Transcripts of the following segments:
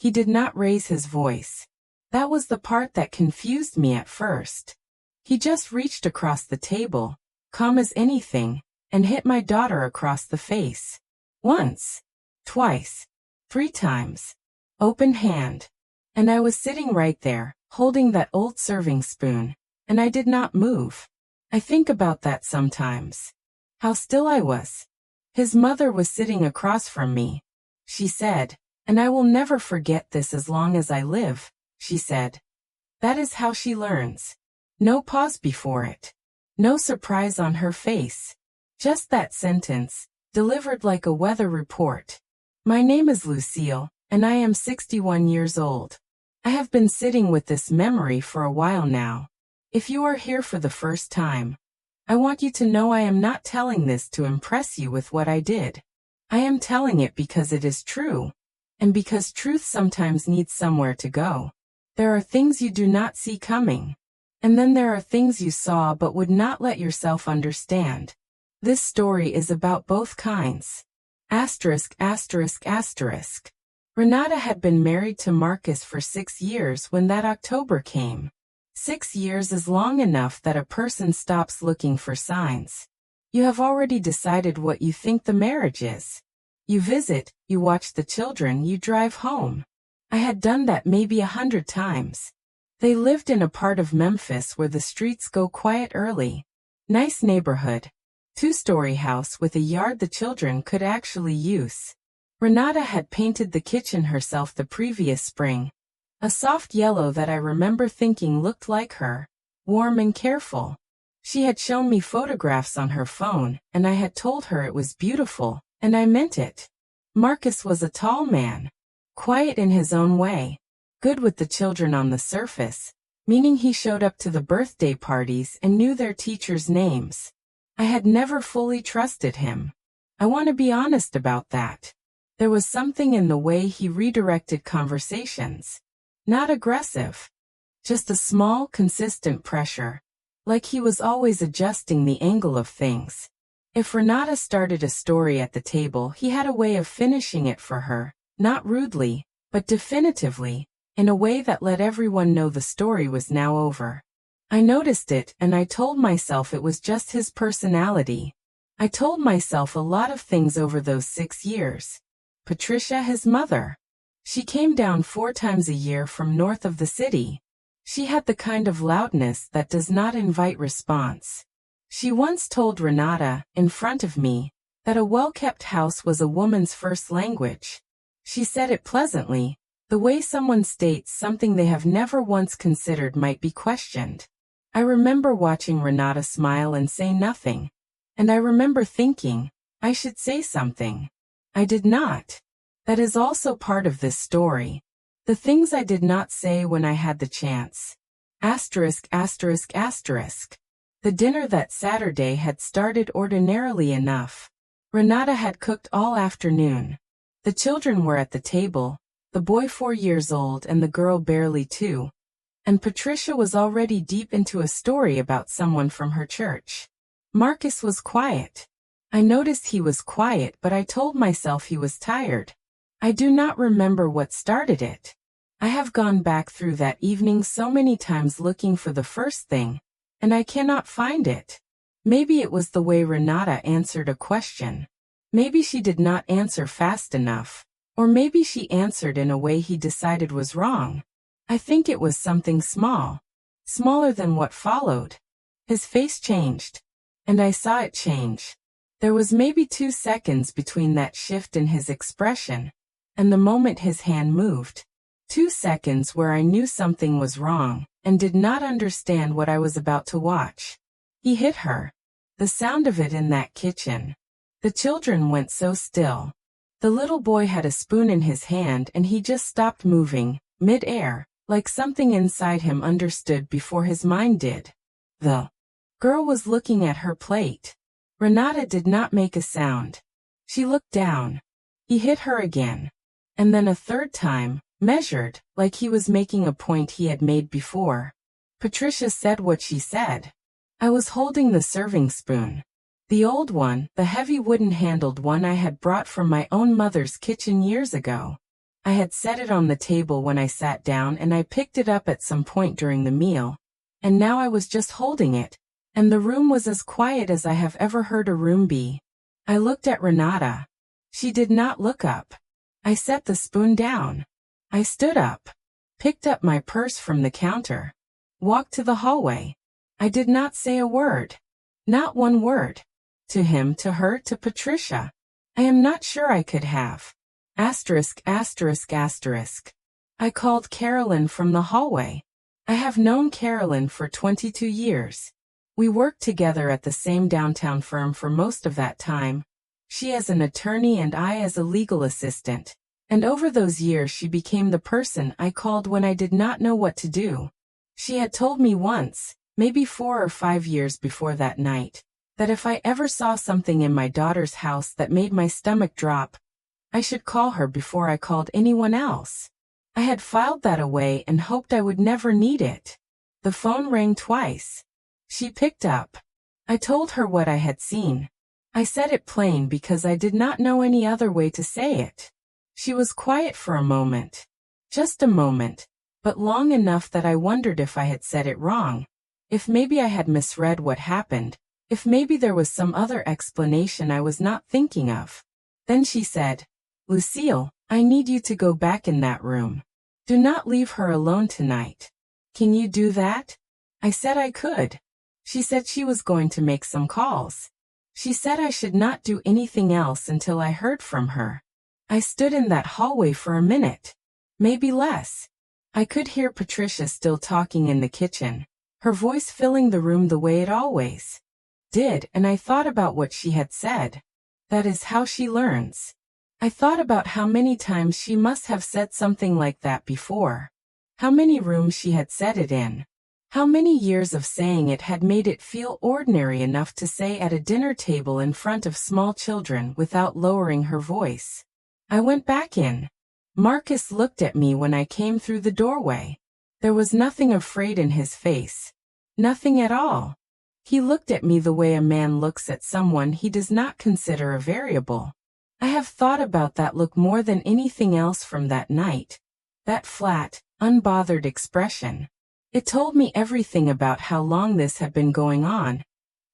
He did not raise his voice. That was the part that confused me at first. He just reached across the table, calm as anything, and hit my daughter across the face. Once, twice, 3 times. Open hand. And I was sitting right there, holding that old serving spoon, and I did not move. I think about that sometimes. How still I was. His mother was sitting across from me. She said, "And I will never forget this as long as I live," she said. That is how she learns. No pause before it. No surprise on her face. Just that sentence, delivered like a weather report. My name is Lucille, and I am 61 years old. I have been sitting with this memory for a while now. If you are here for the first time, I want you to know I am not telling this to impress you with what I did. I am telling it because it is true, and because truth sometimes needs somewhere to go. There are things you do not see coming, and then there are things you saw but would not let yourself understand. This story is about both kinds. Asterisk, asterisk, asterisk. Renata had been married to Marcus for 6 years when that October came. 6 years is long enough that a person stops looking for signs. You have already decided what you think the marriage is. You visit, you watch the children, you drive home. I had done that maybe 100 times. They lived in a part of Memphis where the streets go quiet early. Nice neighborhood. 2-story house with a yard the children could actually use. Renata had painted the kitchen herself the previous spring. A soft yellow that I remember thinking looked like her. Warm and careful. She had shown me photographs on her phone, and I had told her it was beautiful, and I meant it. Marcus was a tall man. Quiet in his own way. Good with the children on the surface, meaning he showed up to the birthday parties and knew their teachers' names. I had never fully trusted him. I want to be honest about that. There was something in the way he redirected conversations. Not aggressive. Just a small, consistent pressure. Like he was always adjusting the angle of things. If Renata started a story at the table, he had a way of finishing it for her, not rudely, but definitively, in a way that let everyone know the story was now over. I noticed it, and I told myself it was just his personality. I told myself a lot of things over those 6 years. Patricia, his mother. She came down 4 times a year from north of the city. She had the kind of loudness that does not invite response. She once told Renata, in front of me, that a well-kept house was a woman's first language. She said it pleasantly, the way someone states something they have never once considered might be questioned. I remember watching Renata smile and say nothing. And I remember thinking, I should say something. I did not. That is also part of this story. The things I did not say when I had the chance. Asterisk, asterisk, asterisk. The dinner that Saturday had started ordinarily enough. Renata had cooked all afternoon. The children were at the table, the boy 4 years old and the girl barely 2. And Patricia was already deep into a story about someone from her church. Marcus was quiet. I noticed he was quiet, but I told myself he was tired. I do not remember what started it. I have gone back through that evening so many times looking for the first thing, and I cannot find it. Maybe it was the way Renata answered a question. Maybe she did not answer fast enough, or maybe she answered in a way he decided was wrong. I think it was something small. Smaller than what followed. His face changed. And I saw it change. There was maybe 2 seconds between that shift in his expression and the moment his hand moved. 2 seconds where I knew something was wrong and did not understand what I was about to watch. He hit her. The sound of it in that kitchen. The children went so still. The little boy had a spoon in his hand and he just stopped moving, mid-air, like something inside him understood before his mind did. The girl was looking at her plate. Renata did not make a sound. She looked down. He hit her again. And then a 3rd time, measured, like he was making a point he had made before. Patricia said what she said. I was holding the serving spoon. The old one, the heavy wooden-handled one I had brought from my own mother's kitchen years ago. I had set it on the table when I sat down and I picked it up at some point during the meal. And now I was just holding it, and the room was as quiet as I have ever heard a room be. I looked at Renata. She did not look up. I set the spoon down. I stood up, picked up my purse from the counter, walked to the hallway. I did not say a word. Not one word. To him, to her, to Patricia. I am not sure I could have. Asterisk, asterisk, asterisk. I called Carolyn from the hallway. I have known Carolyn for 22 years. We worked together at the same downtown firm for most of that time. She as an attorney and I as a legal assistant. And over those years she became the person I called when I did not know what to do. She had told me once, maybe 4 or 5 years before that night, that if I ever saw something in my daughter's house that made my stomach drop, I should call her before I called anyone else. I had filed that away and hoped I would never need it. The phone rang twice. She picked up. I told her what I had seen. I said it plain because I did not know any other way to say it. She was quiet for a moment. Just a moment, but long enough that I wondered if I had said it wrong. If maybe I had misread what happened. If maybe there was some other explanation I was not thinking of. Then she said, "Lucille, I need you to go back in that room. Do not leave her alone tonight. Can you do that?" I said I could. She said she was going to make some calls. She said I should not do anything else until I heard from her. I stood in that hallway for a minute. Maybe less. I could hear Patricia still talking in the kitchen, her voice filling the room the way it always did, and I thought about what she had said. That is how she learns. I thought about how many times she must have said something like that before. How many rooms she had said it in. How many years of saying it had made it feel ordinary enough to say at a dinner table in front of small children without lowering her voice. I went back in. Marcus looked at me when I came through the doorway. There was nothing afraid in his face. Nothing at all. He looked at me the way a man looks at someone he does not consider a variable. I have thought about that look more than anything else from that night. That flat, unbothered expression. It told me everything about how long this had been going on,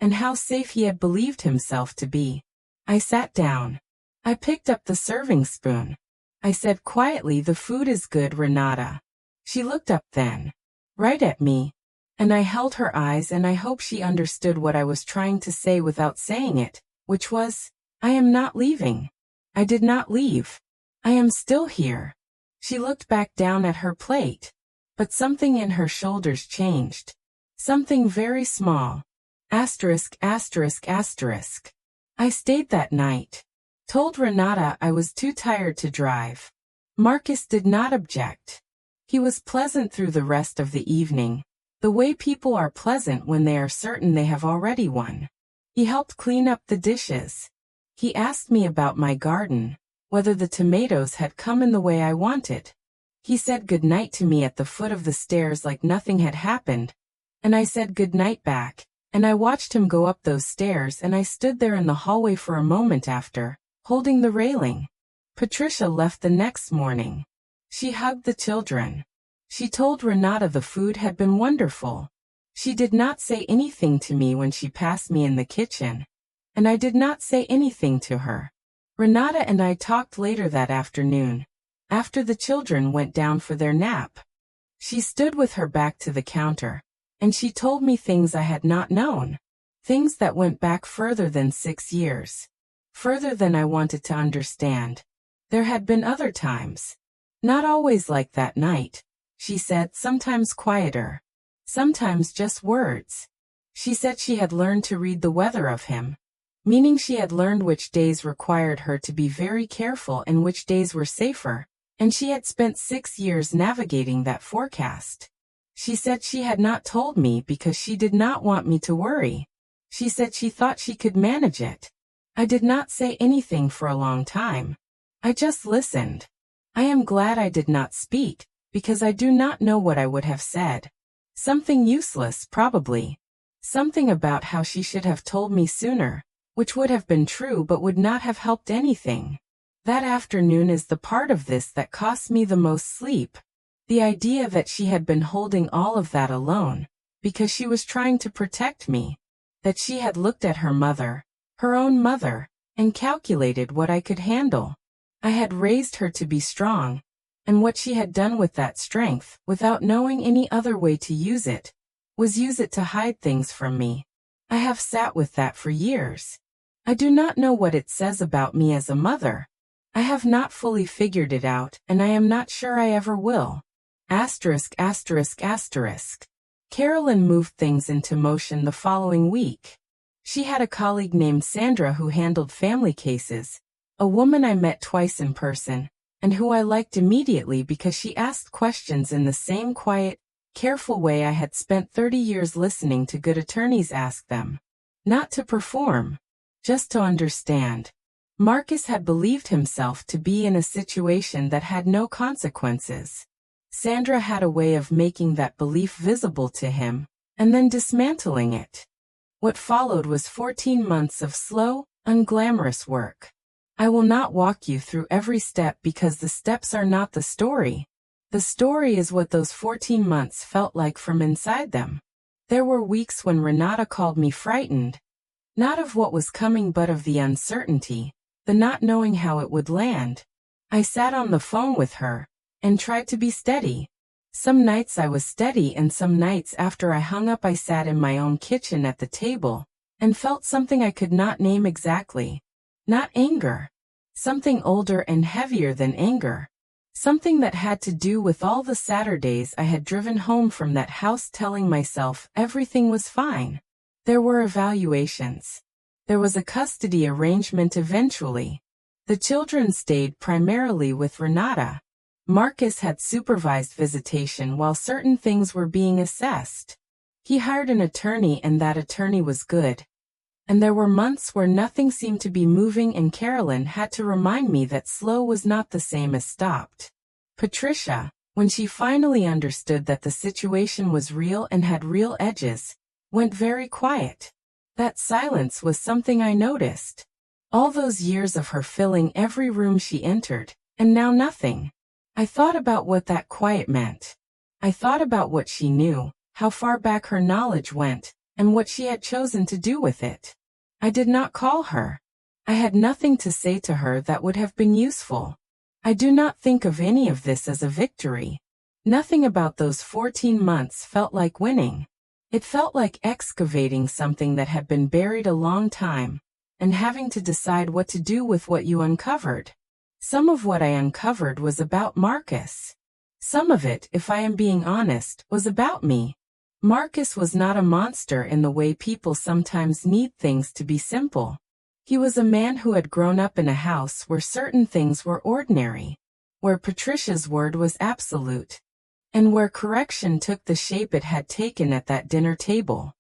and how safe he had believed himself to be. I sat down. I picked up the serving spoon. I said quietly, "The food is good, Renata." She looked up then, right at me, and I held her eyes, and I hope she understood what I was trying to say without saying it, which was, I am not leaving. I did not leave. I am still here. She looked back down at her plate, but something in her shoulders changed. Something very small. Asterisk, asterisk, asterisk. I stayed that night. Told Renata I was too tired to drive. Marcus did not object. He was pleasant through the rest of the evening, the way people are pleasant when they are certain they have already won. He helped clean up the dishes. He asked me about my garden, whether the tomatoes had come in the way I wanted. He said good night to me at the foot of the stairs like nothing had happened, and I said good night back, and I watched him go up those stairs, and I stood there in the hallway for a moment after, holding the railing. Patricia left the next morning. She hugged the children. She told Renata the food had been wonderful. She did not say anything to me when she passed me in the kitchen, and I did not say anything to her. Renata and I talked later that afternoon, after the children went down for their nap. She stood with her back to the counter, and she told me things I had not known, things that went back further than 6 years, further than I wanted to understand. There had been other times. Not always like that night, she said, sometimes quieter, sometimes just words. She said she had learned to read the weather of him, meaning she had learned which days required her to be very careful and which days were safer, and she had spent 6 years navigating that forecast. She said she had not told me because she did not want me to worry. She said she thought she could manage it. I did not say anything for a long time. I just listened. I am glad I did not speak, because I do not know what I would have said. Something useless, probably. Something about how she should have told me sooner, which would have been true but would not have helped anything. That afternoon is the part of this that cost me the most sleep. The idea that she had been holding all of that alone, because she was trying to protect me. That she had looked at her mother, her own mother, and calculated what I could handle. I had raised her to be strong, and what she had done with that strength, without knowing any other way to use it, was use it to hide things from me. I have sat with that for years. I do not know what it says about me as a mother. I have not fully figured it out, and I am not sure I ever will. Asterisk, asterisk, asterisk. Carolyn moved things into motion the following week. She had a colleague named Sandra who handled family cases, a woman I met twice in person, and who I liked immediately because she asked questions in the same quiet, careful way I had spent 30 years listening to good attorneys ask them. Not to perform, just to understand. Marcus had believed himself to be in a situation that had no consequences. Sandra had a way of making that belief visible to him, and then dismantling it. What followed was 14 months of slow, unglamorous work. I will not walk you through every step because the steps are not the story. The story is what those 14 months felt like from inside them. There were weeks when Renata called me frightened, not of what was coming but of the uncertainty, the not knowing how it would land. I sat on the phone with her, and tried to be steady. Some nights I was steady and some nights after I hung up I sat in my own kitchen at the table, and felt something I could not name exactly. Not anger. Something older and heavier than anger. Something that had to do with all the Saturdays I had driven home from that house telling myself everything was fine. There were evaluations. There was a custody arrangement eventually. The children stayed primarily with Renata. Marcus had supervised visitation while certain things were being assessed. He hired an attorney and that attorney was good. And there were months where nothing seemed to be moving and Carolyn had to remind me that slow was not the same as stopped. Patricia, when she finally understood that the situation was real and had real edges, went very quiet. That silence was something I noticed. All those years of her filling every room she entered, and now nothing. I thought about what that quiet meant. I thought about what she knew, how far back her knowledge went, and what she had chosen to do with it. I did not call her. I had nothing to say to her that would have been useful. I do not think of any of this as a victory. Nothing about those 14 months felt like winning. It felt like excavating something that had been buried a long time, and having to decide what to do with what you uncovered. Some of what I uncovered was about Marcus. Some of it, if I am being honest, was about me. Marcus was not a monster in the way people sometimes need things to be simple. He was a man who had grown up in a house where certain things were ordinary, where Patricia's word was absolute, and where correction took the shape it had taken at that dinner table.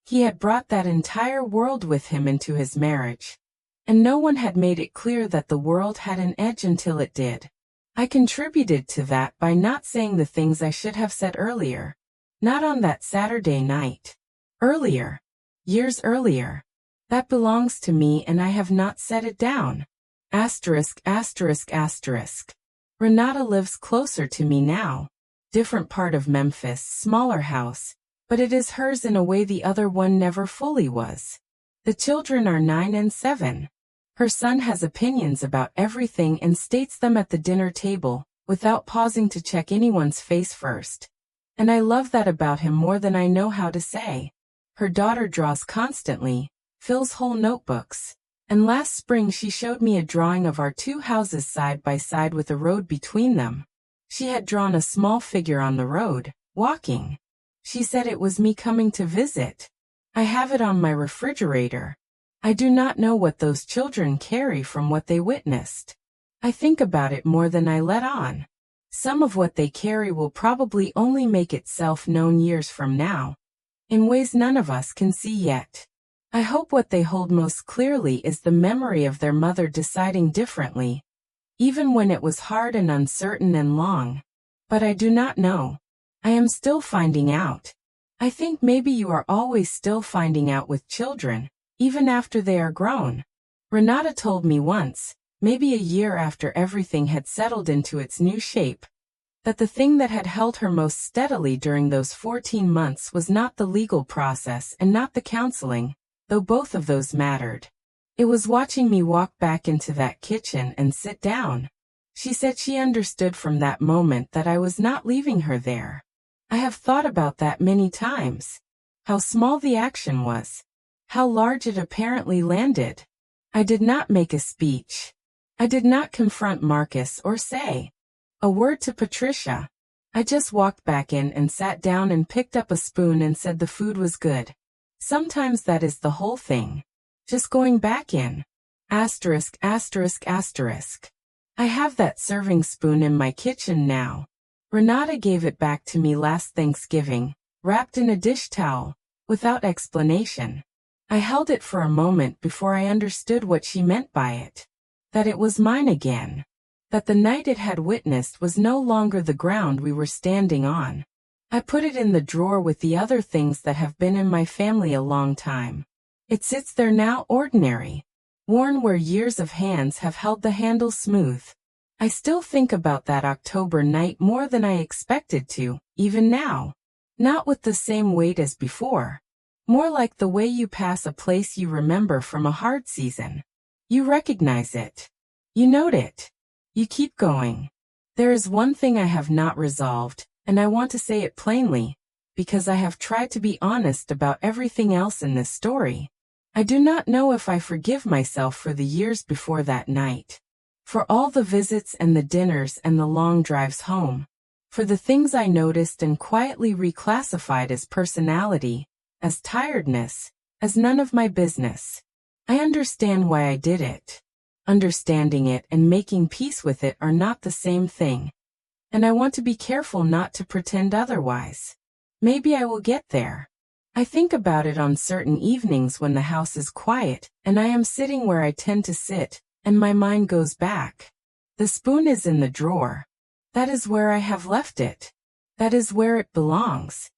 He had brought that entire world with him into his marriage, and no one had made it clear that the world had an edge until it did. I contributed to that by not saying the things I should have said earlier. Not on that Saturday night. Earlier. Years earlier. That belongs to me and I have not set it down. Asterisk, asterisk, asterisk. Renata lives closer to me now. Different part of Memphis, smaller house, but it is hers in a way the other one never fully was. The children are 9 and 7. Her son has opinions about everything and states them at the dinner table, without pausing to check anyone's face first. And I love that about him more than I know how to say. Her daughter draws constantly, fills whole notebooks, and last spring she showed me a drawing of our two houses side by side with a road between them. She had drawn a small figure on the road, walking. She said it was me coming to visit. I have it on my refrigerator. I do not know what those children carry from what they witnessed. I think about it more than I let on. Some of what they carry will probably only make itself known years from now, in ways none of us can see yet. I hope what they hold most clearly is the memory of their mother deciding differently, even when it was hard and uncertain and long. But I do not know. I am still finding out. I think maybe you are always still finding out with children, even after they are grown. Renata told me once, maybe a year after everything had settled into its new shape, that the thing that had held her most steadily during those 14 months was not the legal process and not the counseling, though both of those mattered. It was watching me walk back into that kitchen and sit down. She said she understood from that moment that I was not leaving her there. I have thought about that many times. How small the action was. How large it apparently landed. I did not make a speech. I did not confront Marcus or say a word to Patricia. I just walked back in and sat down and picked up a spoon and said the food was good. Sometimes that is the whole thing. Just going back in. Asterisk, asterisk, asterisk. I have that serving spoon in my kitchen now. Renata gave it back to me last Thanksgiving, wrapped in a dish towel, without explanation. I held it for a moment before I understood what she meant by it. That it was mine again. That the night it had witnessed was no longer the ground we were standing on. I put it in the drawer with the other things that have been in my family a long time. It sits there now ordinary, worn where years of hands have held the handle smooth. I still think about that October night more than I expected to, even now. Not with the same weight as before. More like the way you pass a place you remember from a hard season. You recognize it. You note it. You keep going. There is one thing I have not resolved, and I want to say it plainly, because I have tried to be honest about everything else in this story. I do not know if I forgive myself for the years before that night. For all the visits and the dinners and the long drives home. For the things I noticed and quietly reclassified as personality, as tiredness, as none of my business. I understand why I did it. Understanding it and making peace with it are not the same thing. And I want to be careful not to pretend otherwise. Maybe I will get there. I think about it on certain evenings when the house is quiet, and I am sitting where I tend to sit, and my mind goes back. The spoon is in the drawer. That is where I have left it. That is where it belongs.